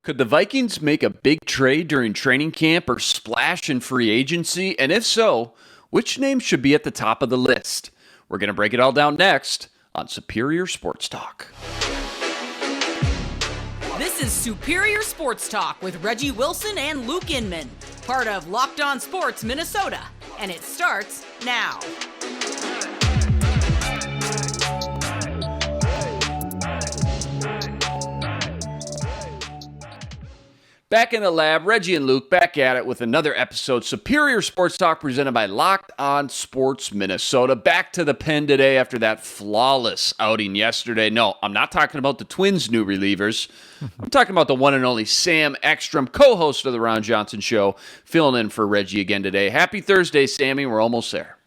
Could the Vikings make a big trade during training camp or splash in free agency? And if so, which name should be at the top of the list? We're going to break it all down next on Superior Sports Talk. This is Superior Sports Talk with Reggie Wilson and Luke Inman, part of Locked On Sports Minnesota, and it starts now. Back in the lab, Reggie and Luke back at it with another episode. Superior Sports Talk presented by Locked On Sports Minnesota. Back to the pen today after that flawless outing yesterday. No, I'm not talking about the Twins' new relievers. I'm talking about the one and only Sam Ekstrom, co-host of the Ron Johnson Show, filling in for Reggie again today. Happy Thursday, Sammy. We're almost there.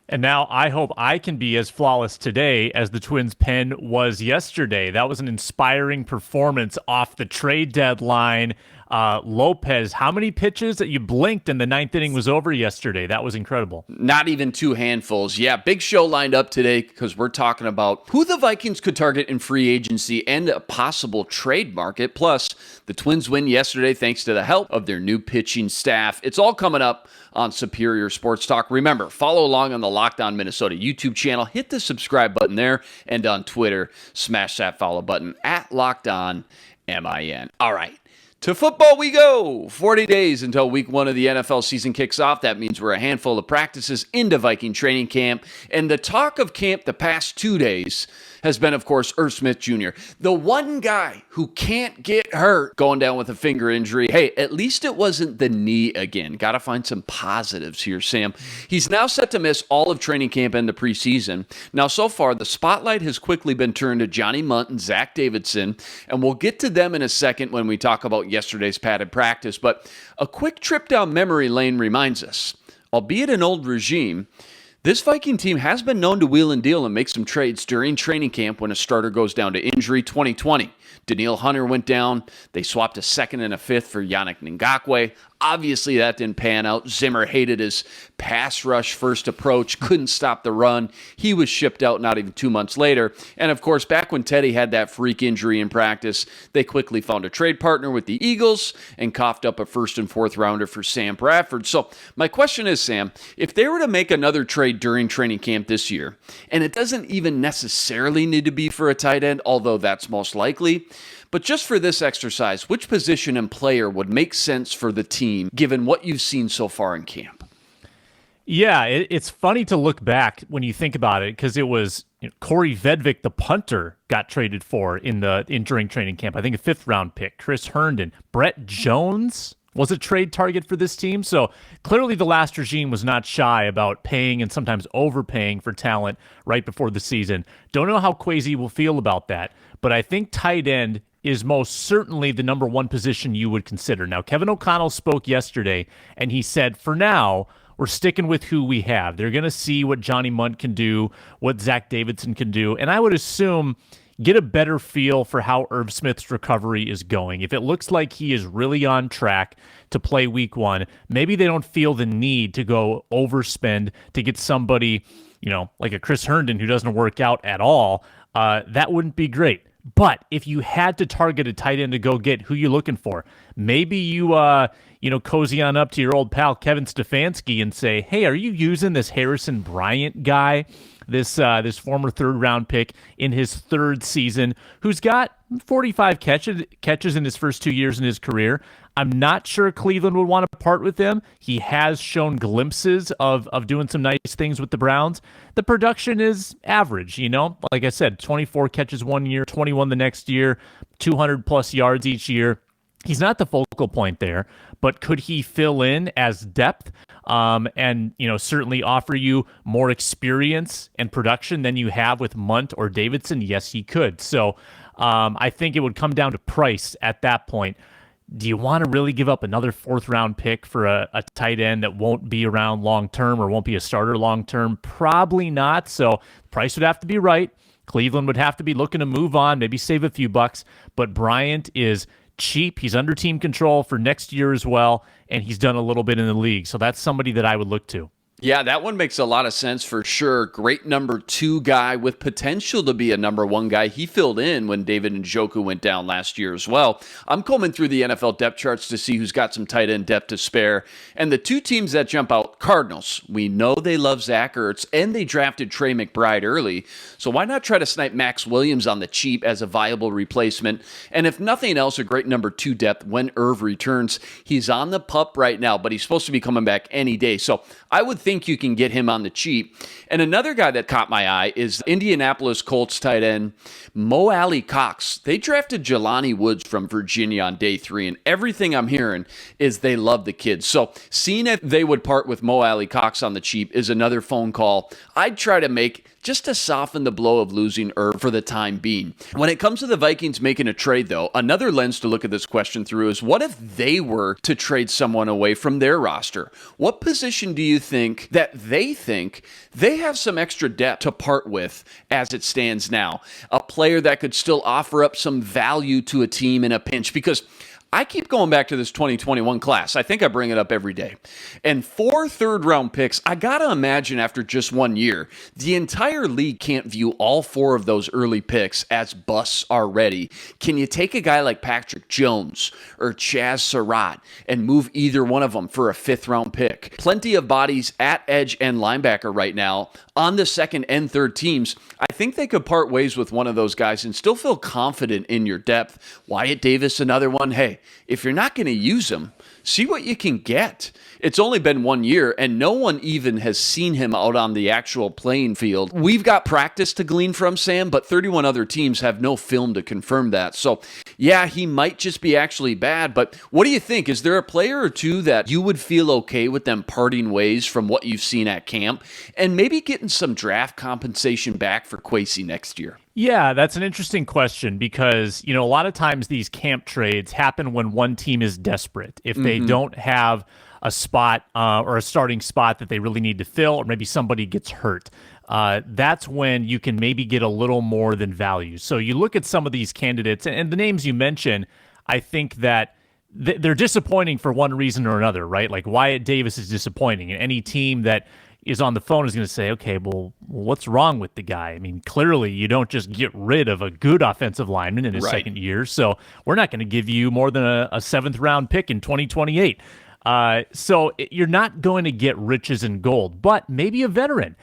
And now I hope I can be as flawless today as the Twins' pen was yesterday. That was an inspiring performance off the trade deadline. Lopez, how many pitches that you blinked and the ninth inning was over yesterday? That was incredible. Not even two handfuls. Yeah, big show lined up today because we're talking about who the Vikings could target in free agency and a possible trade market. Plus, the Twins win yesterday thanks to the help of their new pitching staff. It's all coming up on Superior Sports Talk. Remember, follow along on the Locked On Minnesota YouTube channel. Hit the subscribe button there. And on Twitter, smash that follow button at Locked On MIN. All right. To football we go. 40 days until week one of the NFL season kicks off. That means we're a handful of practices into Viking training camp. And the talk of camp the past 2 days has been, of course, Irv Smith Jr., the one guy who can't get hurt going down with a finger injury. Hey, at least it wasn't the knee again. Got to find some positives here, Sam. He's now set to miss all of training camp and the preseason. Now, so far, the spotlight has quickly been turned to Johnny Mundt and Zach Davidson, and we'll get to them in a second when we talk about yesterday's padded practice. But a quick trip down memory lane reminds us, albeit an old regime, this Viking team has been known to wheel and deal and make some trades during training camp when a starter goes down to injury. 2020, Daniil Hunter went down. They swapped a second and a fifth for Yannick Ngakoue. Obviously, that didn't pan out. Zimmer hated his pass rush first approach, couldn't stop the run. He was shipped out not even 2 months later. And of course, back when Teddy had that freak injury in practice, they quickly found a trade partner with the Eagles and coughed up a first and fourth rounder for Sam Bradford. So my question is, Sam, if they were to make another trade during training camp this year, and it doesn't even necessarily need to be for a tight end, although that's most likely, but just for this exercise, which position and player would make sense for the team given what you've seen so far in camp? Yeah, it's funny to look back when you think about it because it was Corey Vedvik, the punter, got traded for during training camp. I think a fifth-round pick. Chris Herndon. Brett Jones was a trade target for this team. So clearly the last regime was not shy about paying and sometimes overpaying for talent right before the season. Don't know how Kwesi will feel about that, but I think tight end is most certainly the number one position you would consider. Now, Kevin O'Connell spoke yesterday, and he said, for now, we're sticking with who we have. They're going to see what Johnny Mundt can do, what Zach Davidson can do, and I would assume get a better feel for how Irv Smith's recovery is going. If it looks like he is really on track to play week one, maybe they don't feel the need to go overspend to get somebody, like a Chris Herndon who doesn't work out at all. That wouldn't be great. But if you had to target a tight end to go get, who you looking for? Maybe you, cozy on up to your old pal Kevin Stefanski and say, hey, are you using this Harrison Bryant guy, this former third-round pick in his third season, who's got 45 catches in his first 2 years in his career? I'm not sure Cleveland would want to part with him. He has shown glimpses of doing some nice things with the Browns. The production is average, Like I said, 24 catches 1 year, 21 the next year, 200-plus yards each year. He's not the focal point there, but could he fill in as depth and certainly offer you more experience and production than you have with Mundt or Davidson? Yes, he could. So I think it would come down to price at that point. Do you want to really give up another fourth-round pick for a tight end that won't be around long-term or won't be a starter long-term? Probably not. So price would have to be right. Cleveland would have to be looking to move on, maybe save a few bucks. But Bryant is cheap. He's under team control for next year as well, and he's done a little bit in the league. So that's somebody that I would look to. Yeah, that one makes a lot of sense for sure. Great number 2 guy with potential to be a number 1 guy. He filled in when David Njoku went down last year as well. I'm combing through the NFL depth charts to see who's got some tight end depth to spare. And the 2 teams that jump out, Cardinals. We know they love Zach Ertz, and they drafted Trey McBride early. So why not try to snipe Max Williams on the cheap as a viable replacement? And if nothing else, a great number 2 depth when Irv returns. He's on the pup right now, but he's supposed to be coming back any day. So I would think you can get him on the cheap. And another guy that caught my eye is Indianapolis Colts tight end Mo Alley Cox. They drafted Jelani Woods from Virginia on day 3, and everything I'm hearing is they love the kid. So seeing if they would part with Mo Alley Cox on the cheap is another phone call I'd try to make just to soften the blow of losing Irv for the time being. When it comes to the Vikings making a trade, though, another lens to look at this question through is what if they were to trade someone away from their roster? What position do you think they have some extra depth to part with as it stands now? A player that could still offer up some value to a team in a pinch? Because I keep going back to this 2021 class. I think I bring it up every day. And 4 third-round picks, I got to imagine after just 1 year, the entire league can't view all 4 of those early picks as busts already. Can you take a guy like Patrick Jones or Chaz Surratt and move either one of them for a 5th-round pick? Plenty of bodies at edge and linebacker right now on the 2nd and 3rd teams. I think they could part ways with one of those guys and still feel confident in your depth. Wyatt Davis, another one. Hey, if you're not going to use him, see what you can get. It's only been 1 year, and no one even has seen him out on the actual playing field. We've got practice to glean from, Sam, but 31 other teams have no film to confirm that. So, yeah, he might just be actually bad, but what do you think? Is there a player or two that you would feel okay with them parting ways from what you've seen at camp and maybe getting some draft compensation back for Kwesi next year? Yeah, that's an interesting question because, a lot of times these camp trades happen when one team is desperate. If they don't have a spot or a starting spot that they really need to fill, or maybe somebody gets hurt, that's when you can maybe get a little more than value. So you look at some of these candidates, and the names you mentioned, I think that they're disappointing for one reason or another, right? Like Wyatt Davis is disappointing, and any team that is on the phone is going to say, okay, well, what's wrong with the guy? I mean, clearly you don't just get rid of a good offensive lineman in his second year, so we're not going to give you more than a 7th-round pick in 2028. So you're not going to get riches and gold, but maybe a veteran,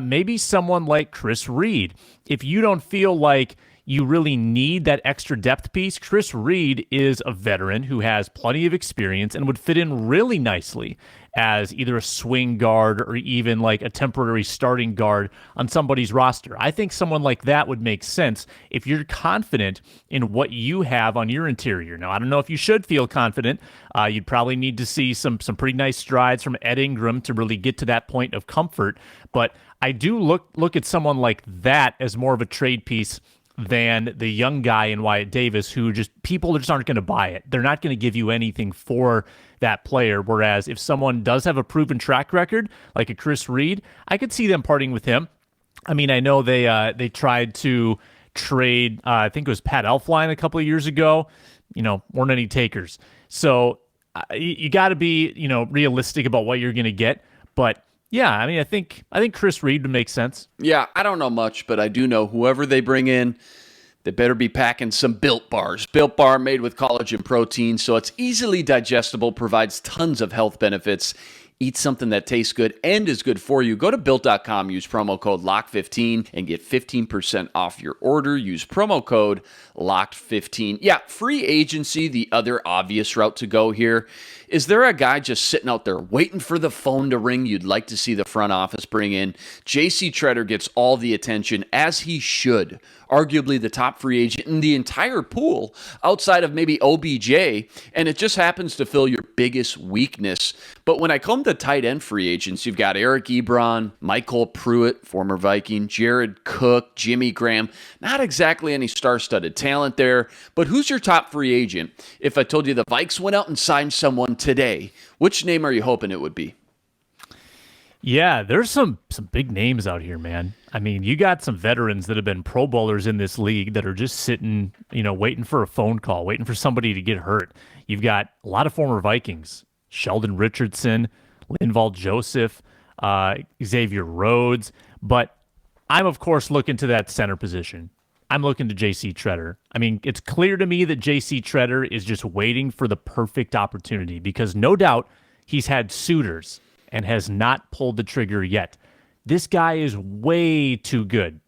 maybe someone like Chris Reed. If you don't feel like you really need that extra depth piece, Chris Reed is a veteran who has plenty of experience and would fit in really nicely as either a swing guard or even like a temporary starting guard on somebody's roster. I think someone like that would make sense if you're confident in what you have on your interior. Now, I don't know if you should feel confident. You'd probably need to see some pretty nice strides from Ed Ingram to really get to that point of comfort. But I do look at someone like that as more of a trade piece than the young guy in Wyatt Davis, who people just aren't going to buy it. They're not going to give you anything for that player. Whereas if someone does have a proven track record, like a Chris Reed, I could see them parting with him. I mean, I know they tried to trade, I think it was Pat Elflein a couple of years ago. Weren't any takers. So you got to be, realistic about what you're going to get. But yeah, I mean, I think Chris Reed would make sense. Yeah, I don't know much, but I do know whoever they bring in, they better be packing some Built Bars. Built Bar made with collagen protein, so it's easily digestible, provides tons of health benefits. Eat something that tastes good and is good for you. Go to Built.com, use promo code LOCK15 and get 15% off your order. Use promo code LOCKed15. Yeah, free agency, the other obvious route to go here. Is there a guy just sitting out there waiting for the phone to ring you'd like to see the front office bring in? J.C. Treader gets all the attention, as he should. Arguably the top free agent in the entire pool outside of maybe OBJ, and it just happens to fill your biggest weakness. But when I come to tight end free agents, you've got Eric Ebron, Michael Pruitt, former Viking, Jared Cook, Jimmy Graham. Not exactly any star-studded talent there, but who's your top free agent? If I told you the Vikes went out and signed someone today, which name are you hoping it would be? Yeah, there's some big names out here, man. I mean, you got some veterans that have been Pro Bowlers in this league that are just sitting, waiting for a phone call, waiting for somebody to get hurt. You've got a lot of former Vikings, Sheldon Richardson, Linval Joseph, Xavier Rhodes. But I'm, of course, looking to that center position. I'm looking to J.C. Tretter. I mean, it's clear to me that J.C. Tretter is just waiting for the perfect opportunity because no doubt he's had suitors and has not pulled the trigger yet. This guy is way too good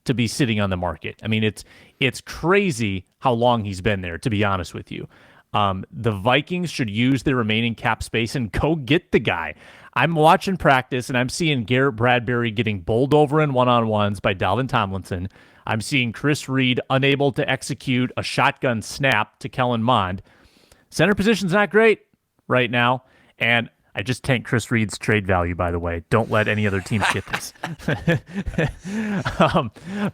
to be sitting on the market. I mean, it's crazy how long he's been there, to be honest with you. The Vikings should use their remaining cap space and go get the guy. I'm watching practice, and I'm seeing Garrett Bradbury getting bowled over in one-on-ones by Dalvin Tomlinson. I'm seeing Chris Reed unable to execute a shotgun snap to Kellen Mond. Center position's not great right now, and I just tanked Chris Reed's trade value, by the way. Don't let any other teams get this.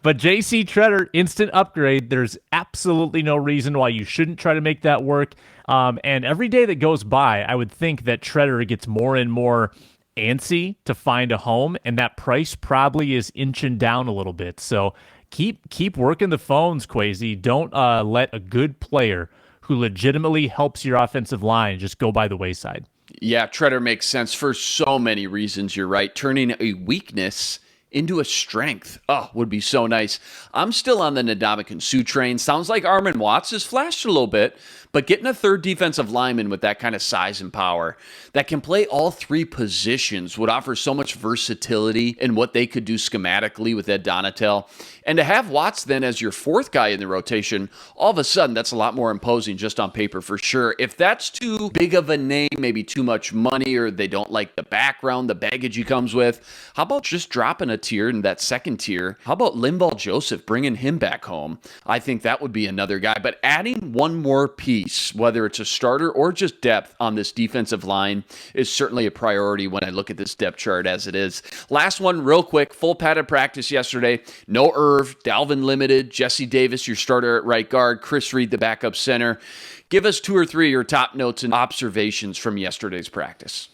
But J.C. Tretter, instant upgrade. There's absolutely no reason why you shouldn't try to make that work. And every day that goes by, I would think that Tretter gets more and more antsy to find a home, and that price probably is inching down a little bit. So keep working the phones, Kwesi. Don't let a good player who legitimately helps your offensive line just go by the wayside. Yeah, Tretter makes sense for so many reasons. You're right. Turning a weakness into a strength. Oh, would be so nice. I'm still on the Ndamukong Suh train. Sounds like Armon Watts has flashed a little bit, but getting a third defensive lineman with that kind of size and power that can play all three positions would offer so much versatility in what they could do schematically with Ed Donatel. And to have Watts then as your fourth guy in the rotation, all of a sudden that's a lot more imposing just on paper for sure. If that's too big of a name, maybe too much money, or they don't like the background, the baggage he comes with, how about just dropping a tier in that second tier? How about Linval Joseph, bringing him back home? I think that would be another guy. But adding one more piece, whether it's a starter or just depth on this defensive line, is certainly a priority when I look at this depth chart as it is. Last one real quick, full padded practice yesterday. No Irv, Dalvin limited, Jesse Davis, your starter at right guard, Chris Reed, the backup center. Give us 2 or 3 of your top notes and observations from yesterday's practice.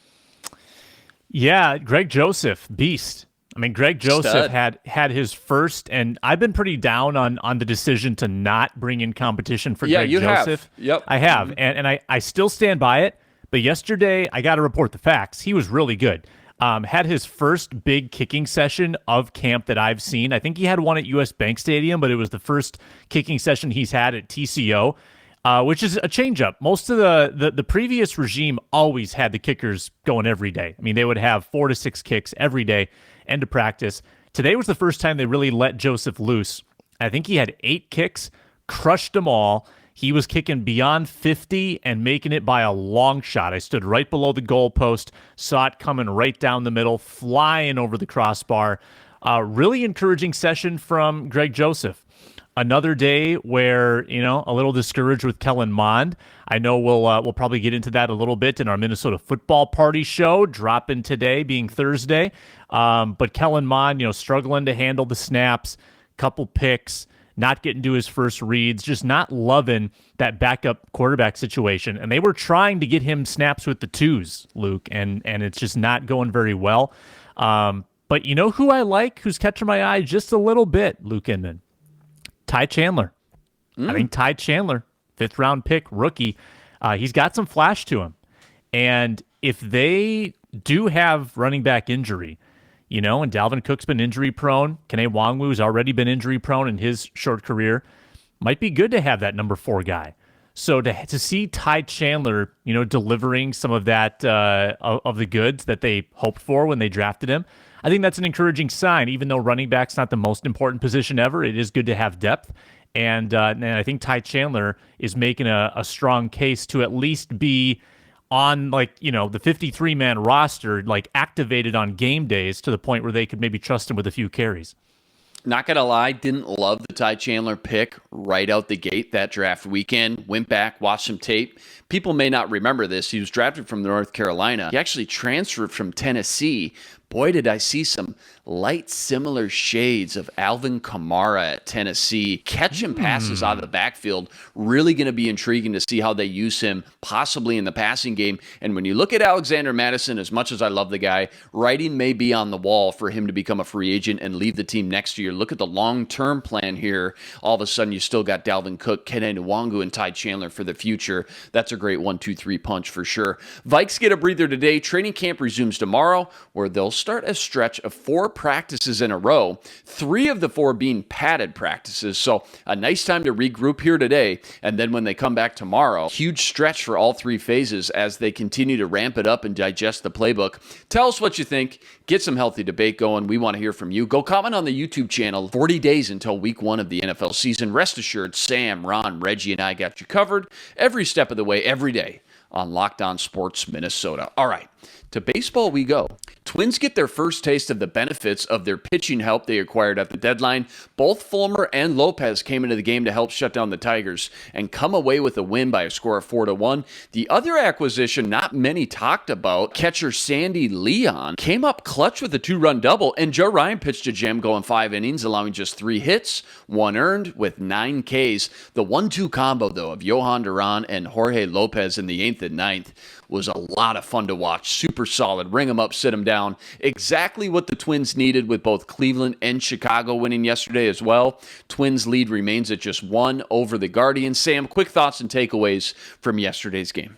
Yeah, Greg Joseph, beast. I mean, Greg Joseph Stud. had his first, and I've been pretty down on the decision to not bring in competition for Greg Joseph. Have. Yep. I have, and I still stand by it. But yesterday, I got to report the facts. He was really good. Had his first big kicking session of camp that I've seen. I think he had one at US Bank Stadium, but it was the first kicking session he's had at TCO, which is a changeup. Most of the previous regime always had the kickers going every day. I mean, they would have 4 to 6 kicks every day, end of practice. Today was the first time they really let Joseph loose. I think he had 8 kicks, crushed them all. He was kicking beyond 50 and making it by a long shot. I stood right below the goalpost, saw it coming right down the middle, flying over the crossbar. Really encouraging session from Greg Joseph. Another day where, a little discouraged with Kellen Mond. I know we'll probably get into that a little bit in our Minnesota football party show, dropping today being Thursday. But Kellen Mond, struggling to handle the snaps, couple picks, not getting to his first reads, just not loving that backup quarterback situation. And they were trying to get him snaps with the twos, Luke, and it's just not going very well. But you know who I like, who's catching my eye just a little bit, Luke Inman? Ty Chandler. I think Ty Chandler, 5th-round pick, rookie, he's got some flash to him. And if they do have running back injury, and Dalvin Cook's been injury prone, Kene Nwangwu's already been injury prone in his short career, might be good to have that number 4 guy. So to see Ty Chandler, delivering some of that of the goods that they hoped for when they drafted him, I think that's an encouraging sign. Even though running back's not the most important position ever, it is good to have depth. And I think Ty Chandler is making a strong case to at least be on the 53-man roster, activated on game days to the point where they could maybe trust him with a few carries. Not going to lie, didn't love the Ty Chandler pick right out the gate that draft weekend. Went back, watched some tape. People may not remember this. He was drafted from North Carolina. He actually transferred from Tennessee. Boy, did I see some light similar shades of Alvin Kamara at Tennessee. Catching passes out of the backfield. Really going to be intriguing to see how they use him, possibly in the passing game. And when you look at Alexander Mattison, as much as I love the guy, writing may be on the wall for him to become a free agent and leave the team next year. Look at the long-term plan here. All of a sudden, you still got Dalvin Cook, Kene Nwangwu, and Ty Chandler for the future. That's a great 1-2-3 punch for sure. Vikes get a breather today. Training camp resumes tomorrow, where they'll start a stretch of 4 practices in a row, 3 of the 4 being padded practices. So a nice time to regroup here today. And then when they come back tomorrow, huge stretch for all 3 phases as they continue to ramp it up and digest the playbook. Tell us what you think. Get some healthy debate going. We want to hear from you. Go comment on the YouTube channel. 40 days until week 1 of the NFL season. Rest assured, Sam, Ron, Reggie, and I got you covered every step of the way, every day on Locked On Sports Minnesota. All right, to baseball we go. Twins get their first taste of the benefits of their pitching help they acquired at the deadline. Both Fulmer and Lopez came into the game to help shut down the Tigers and come away with a win by a score of 4-1. The other acquisition not many talked about, catcher Sandy Leon, came up clutch with a 2-run double, and Joe Ryan pitched a gem going 5 innings, allowing just 3 hits, 1 earned with 9 Ks. The 1-2 combo, though, of Johan Duran and Jorge Lopez in the 8th and 9th was a lot of fun to watch. Super solid. Ring them up, sit them down. Exactly what the Twins needed, with both Cleveland and Chicago winning yesterday as well. Twins lead remains at just 1 over the Guardians. Sam, quick thoughts and takeaways from yesterday's game.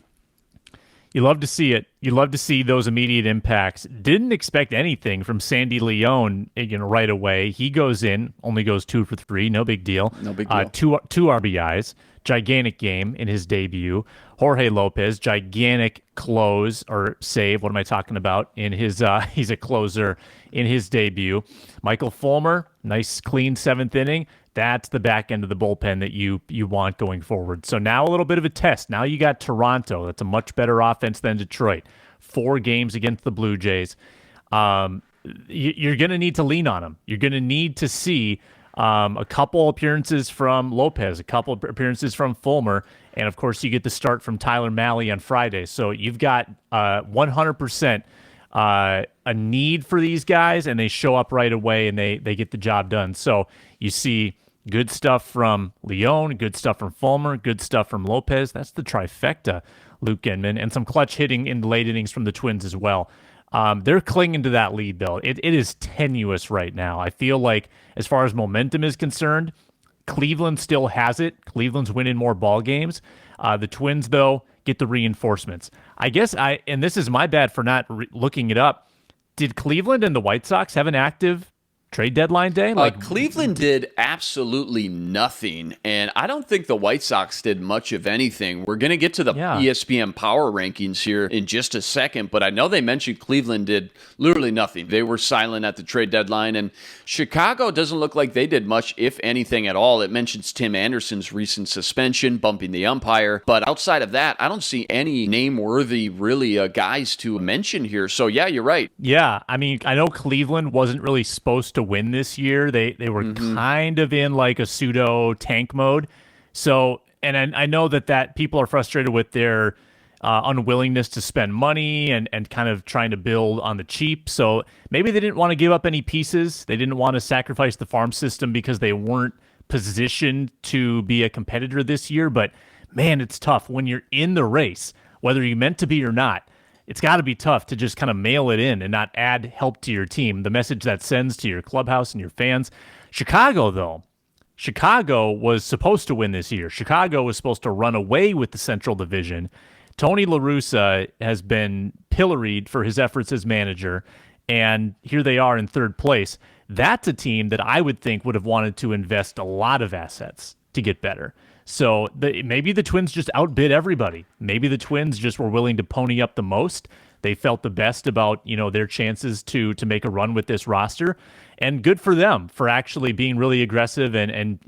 You love to see it. You love to see those immediate impacts. Didn't expect anything from Sandy Leon, right away. He goes in, only goes 2 for 3, no big deal. No big deal. Two RBIs, gigantic game in his debut. Jorge Lopez, gigantic close or save. What am I talking about? In his, he's a closer in his debut. Michael Fulmer, nice clean 7th inning. That's the back end of the bullpen that you want going forward. So now a little bit of a test. Now you got Toronto. That's a much better offense than Detroit. 4 games against the Blue Jays. You're going to need to lean on them. You're going to need to see a couple appearances from Lopez, a couple appearances from Fulmer, and of course you get the start from Tyler Mahle on Friday. So you've got 100% a need for these guys, and they show up right away and they get the job done. So you see good stuff from Leon, good stuff from Fulmer, good stuff from Lopez. That's the trifecta, Luke Inman, and some clutch hitting in the late innings from the Twins as well. They're clinging to that lead, though. It is tenuous right now. I feel like as far as momentum is concerned, Cleveland still has it. Cleveland's winning more ball games. The Twins, though, get the reinforcements. I guess and this is my bad for not looking it up. Did Cleveland and the White Sox have an active trade deadline day? Cleveland did absolutely nothing, and I don't think the White Sox did much of anything. We're going to get to the ESPN power rankings here in just a second, but I know they mentioned Cleveland did literally nothing. They were silent at the trade deadline, and Chicago doesn't look like they did much, if anything at all. It mentions Tim Anderson's recent suspension, bumping the umpire, but outside of that, I don't see any name-worthy, really, guys to mention here. So, yeah, you're right. Yeah, I mean, I know Cleveland wasn't really supposed to win this year. They were kind of in like a pseudo tank mode. So, and I know that people are frustrated with their unwillingness to spend money and kind of trying to build on the cheap. So maybe they didn't want to give up any pieces. They didn't want to sacrifice the farm system because they weren't positioned to be a competitor this year. But man, it's tough when you're in the race, whether you meant to be or not. It's got to be tough to just kind of mail it in and not add help to your team, the message that sends to your clubhouse and your fans. Chicago, though, Chicago was supposed to win this year. Chicago was supposed to run away with the Central Division. Tony La Russa has been pilloried for his efforts as manager, and here they are in 3rd place. That's a team that I would think would have wanted to invest a lot of assets to get better. So maybe the Twins just outbid everybody. Maybe the Twins just were willing to pony up the most. They felt the best about, their chances to make a run with this roster. And good for them for actually being really aggressive and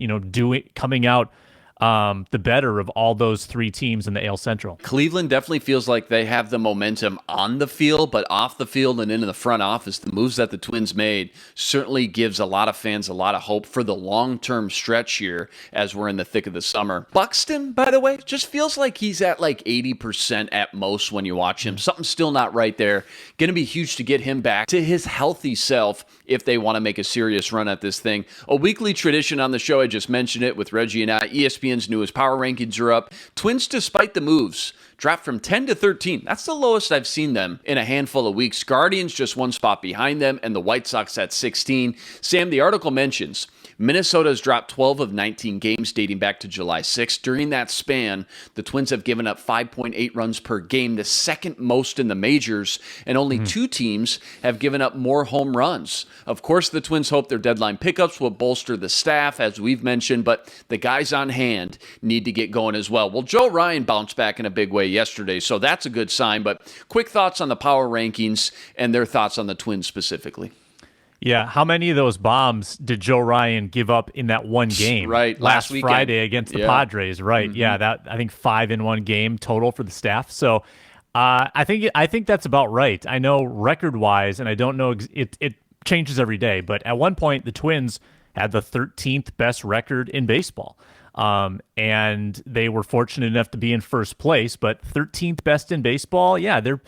coming out the better of all those 3 teams in the AL Central. Cleveland definitely feels like they have the momentum on the field, but off the field and into the front office, the moves that the Twins made certainly gives a lot of fans a lot of hope for the long-term stretch here as we're in the thick of the summer. Buxton, by the way, just feels like he's at like 80% at most when you watch him. Something's still not right there. Going to be huge to get him back to his healthy self if they want to make a serious run at this thing. A weekly tradition on the show, I just mentioned it with Reggie and I. ESPN's newest power rankings are up. Twins, despite the moves, dropped from 10 to 13. That's the lowest I've seen them in a handful of weeks. Guardians just 1 spot behind them, and the White Sox at 16. Sam, the article mentions Minnesota has dropped 12 of 19 games dating back to July 6th. During that span, the Twins have given up 5.8 runs per game, the second most in the majors, and only two teams have given up more home runs. Of course, the Twins hope their deadline pickups will bolster the staff, as we've mentioned, but the guys on hand need to get going as well. Well, Joe Ryan bounced back in a big way yesterday, so that's a good sign. But quick thoughts on the power rankings and their thoughts on the Twins specifically. Yeah, how many of those bombs did Joe Ryan give up in that one game? Right, last weekend. Friday against the Padres. Right, yeah, that I think 5 in one game total for the staff. So I think that's about right. I know record wise, and I don't know it changes every day, but at one point the Twins had the 13th best record in baseball. And they were fortunate enough to be in first place, but 13th best in baseball. Yeah, they're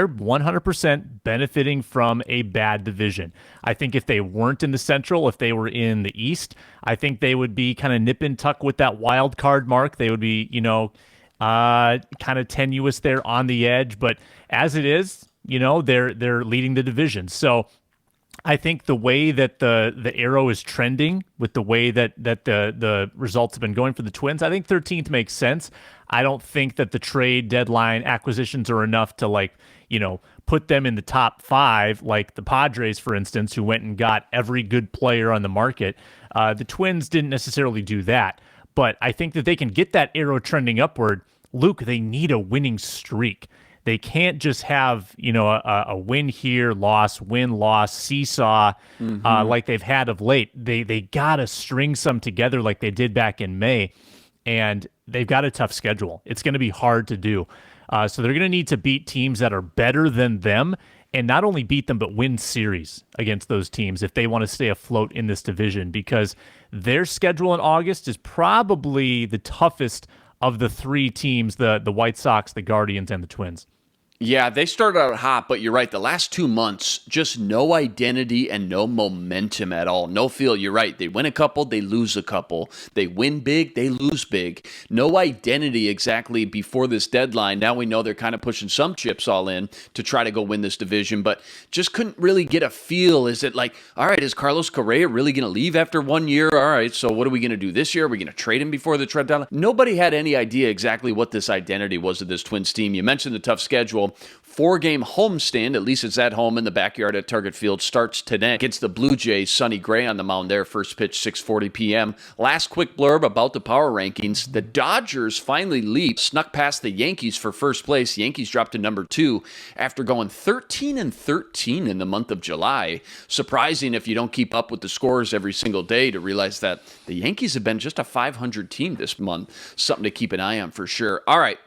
100% benefiting from a bad division. I think if they weren't in the Central, if they were in the East, I think they would be kind of nip and tuck with that wild card mark. They would be, kind of tenuous there on the edge. But as it is, they're leading the division. So I think the way that the arrow is trending with the way that the results have been going for the Twins, I think 13th makes sense. I don't think that the trade deadline acquisitions are enough to put them in the top 5, like the Padres, for instance, who went and got every good player on the market. The Twins didn't necessarily do that, but I think that they can get that arrow trending upward. Luke, they need a winning streak. They can't just have, a win here, loss, win, loss, seesaw, like they've had of late. They got to string some together like they did back in May, and they've got a tough schedule. It's going to be hard to do. So they're going to need to beat teams that are better than them, and not only beat them, but win series against those teams if they want to stay afloat in this division, because their schedule in August is probably the toughest of the 3 teams, the White Sox, the Guardians, and the Twins. Yeah, they started out hot, but you're right. The last 2 months, just no identity and no momentum at all. No feel. You're right. They win a couple, they lose a couple. They win big, they lose big. No identity exactly before this deadline. Now we know they're kind of pushing some chips all in to try to go win this division, but just couldn't really get a feel. Is it like, all right, is Carlos Correa really going to leave after 1 year? All right, so what are we going to do this year? Are we going to trade him before the trade deadline? Nobody had any idea exactly what this identity was of this Twins team. You mentioned the tough schedule. 4-game homestand, at least it's at home in the backyard at Target Field, starts today against the Blue Jays. Sonny Gray on the mound there. First pitch, 6:40 p.m. Last quick blurb about the power rankings. The Dodgers finally leaped, snuck past the Yankees for first place. Yankees dropped to number 2 after going 13-13 in the month of July. Surprising if you don't keep up with the scores every single day to realize that the Yankees have been just a 500 team this month. Something to keep an eye on for sure. All right.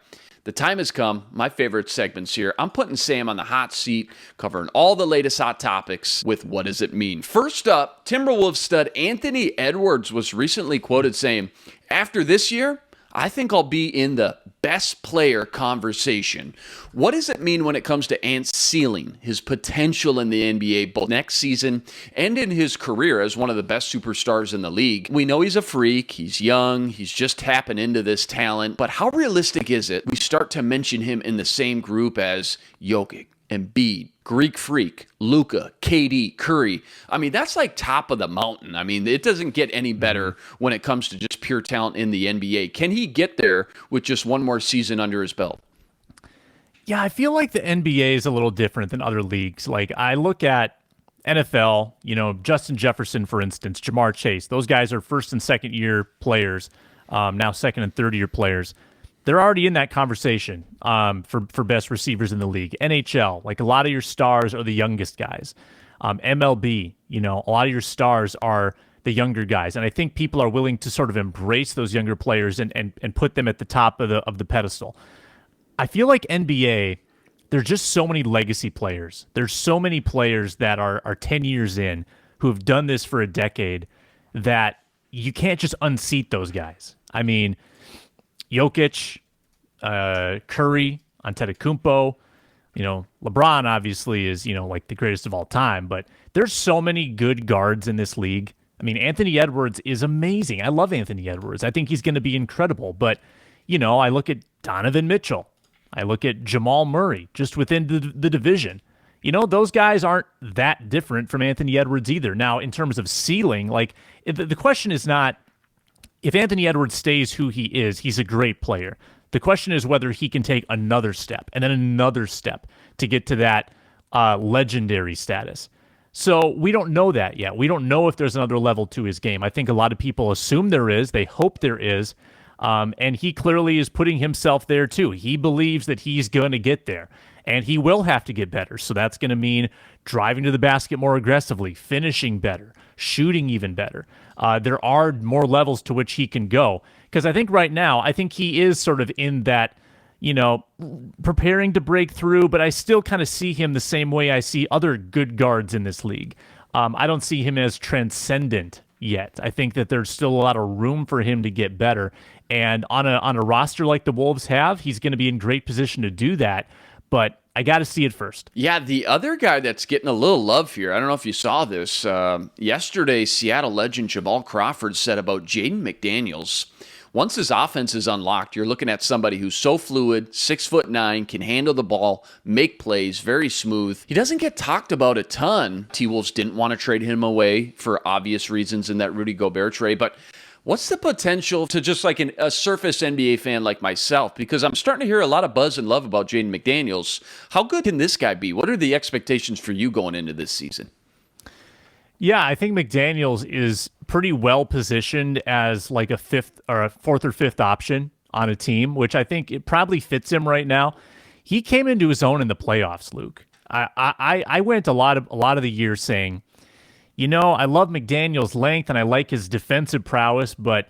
The time has come. My favorite segments here. I'm putting Sam on the hot seat, covering all the latest hot topics with What Does It Mean? First up, Timberwolves stud Anthony Edwards was recently quoted saying, "After this year, I think I'll be in the best player conversation." What does it mean when it comes to Ant's ceiling, his potential in the NBA both next season and in his career as one of the best superstars in the league? We know he's a freak, he's young, he's just tapping into this talent, but how realistic is it we start to mention him in the same group as Jokic, Embiid, Greek Freak, Luka, KD, Curry? I mean, that's like top of the mountain. I mean, it doesn't get any better when it comes to just pure talent in the NBA. Can he get there with just one more season under his belt? Yeah, I feel like the NBA is a little different than other leagues. Like, I look at NFL, Justin Jefferson, for instance, Jamar Chase. Those guys are first and second year players, now second and third year players. They're already in that conversation for best receivers in the league. NHL, like a lot of your stars are the youngest guys. MLB, a lot of your stars are the younger guys. And I think people are willing to sort of embrace those younger players and put them at the top of the pedestal. I feel like NBA, there's just so many legacy players. There's so many players that are 10 years in who have done this for a decade that you can't just unseat those guys. I mean, Jokic, Curry, Antetokounmpo, LeBron obviously is, like the greatest of all time, but there's so many good guards in this league. I mean, Anthony Edwards is amazing. I love Anthony Edwards. I think he's going to be incredible, but, I look at Donovan Mitchell. I look at Jamal Murray just within the division. those guys aren't that different from Anthony Edwards either. Now, in terms of ceiling, like the question is not if Anthony Edwards stays who he is, he's a great player. The question is whether he can take another step and then another step to get to that legendary status. So we don't know that yet. We don't know if there's another level to his game. I think a lot of people assume there is. They hope there is. And he clearly is putting himself there too. He believes that he's going to get there. And he will have to get better. So that's going to mean driving to the basket more aggressively, finishing better, shooting even better. There are more levels to which he can go. Because I think right now, I think he is sort of in that, preparing to break through, but I still kind of see him the same way I see other good guards in this league. I don't see him as transcendent yet. I think that there's still a lot of room for him to get better. And on a roster like the Wolves have, he's going to be in great position to do that. But I got to see it first. Yeah, the other guy that's getting a little love here, I don't know if you saw this. Yesterday, Seattle legend Jamal Crawford said about Jaden McDaniels, once his offense is unlocked, you're looking at somebody who's so fluid, 6'9", can handle the ball, make plays, very smooth. He doesn't get talked about a ton. T-Wolves didn't want to trade him away for obvious reasons in that Rudy Gobert trade, but what's the potential to just like a surface NBA fan like myself? Because I'm starting to hear a lot of buzz and love about Jaden McDaniels. How good can this guy be? What are the expectations for you going into this season? Yeah, I think McDaniels is pretty well positioned as like a fourth or fifth option on a team, which I think it probably fits him right now. He came into his own in the playoffs, Luke. I went a lot of the year saying, I love McDaniels' length and I like his defensive prowess, but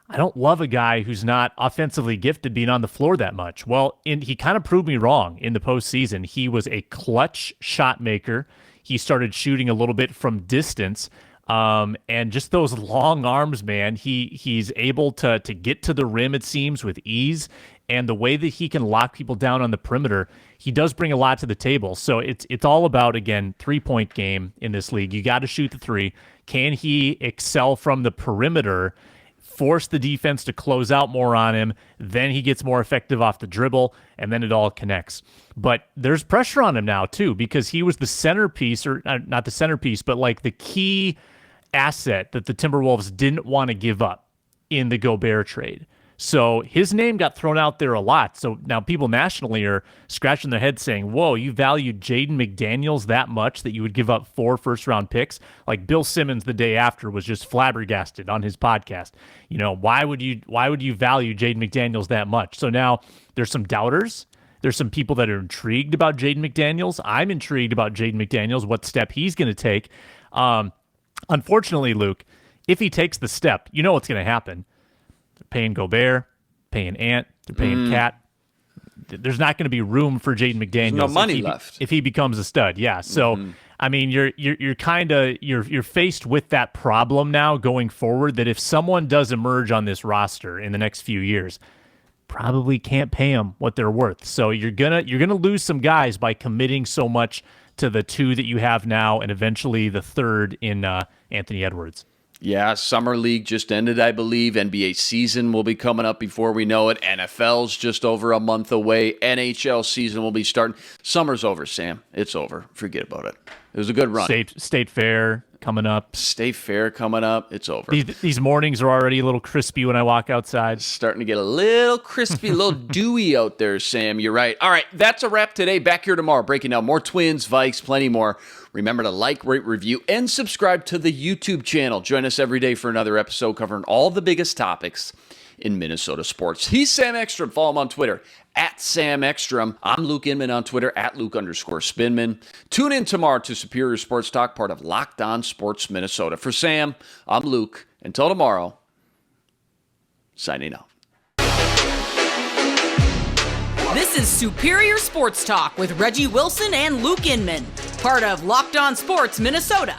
I don't love a guy who's not offensively gifted being on the floor that much. Well, he kind of proved me wrong in the postseason. He was a clutch shot maker. He started shooting a little bit from distance. And just those long arms, man, he's able to get to the rim, it seems, with ease. And the way that he can lock people down on the perimeter, he does bring a lot to the table. So it's all about, again, three-point game in this league. You got to shoot the three. Can he excel from the perimeter, force the defense to close out more on him? Then he gets more effective off the dribble, and then it all connects. But there's pressure on him now, too, because he was the centerpiece, or not the centerpiece, but like the key asset that the Timberwolves didn't want to give up in the Gobert trade. So his name got thrown out there a lot. So now people nationally are scratching their heads saying, whoa, you valued Jaden McDaniels that much that you would give up 4 first-round picks? Like Bill Simmons the day after was just flabbergasted on his podcast. Why would you value Jaden McDaniels that much? So now there's some doubters. There's some people that are intrigued about Jaden McDaniels. I'm intrigued about Jaden McDaniels, what step he's going to take. Unfortunately, Luke, if he takes the step, you know what's going to happen. They're paying Gobert, paying Ant, they're paying Cat. There's not going to be room for Jaden McDaniels. There's no money left if he becomes a stud. Yeah. So I mean, you're faced with that problem now going forward. That if someone does emerge on this roster in the next few years, probably can't pay them what they're worth. So you're gonna lose some guys by committing so much to the 2 that you have now, and eventually the 3rd in Anthony Edwards. Yeah, Summer League just ended, I believe. NBA season will be coming up before we know it. NFL's just over a month away. NHL season will be starting. Summer's over, Sam. It's over. Forget about it. It was a good run. State Fair coming up. State Fair coming up. It's over. These mornings are already a little crispy when I walk outside. It's starting to get a little crispy, a little dewy out there, Sam. You're right. All right, that's a wrap today. Back here tomorrow, breaking down more Twins, Vikes, plenty more. Remember to like, rate, review, and subscribe to the YouTube channel. Join us every day for another episode covering all the biggest topics in Minnesota sports. He's Sam Ekstrom. Follow him on Twitter, @Sam Ekstrom. I'm Luke Inman on Twitter, @Luke_Spinman. Tune in tomorrow to Superior Sports Talk, part of Locked On Sports Minnesota. For Sam, I'm Luke. Until tomorrow, signing out. This is Superior Sports Talk with Reggie Wilson and Luke Inman, part of Locked On Sports Minnesota.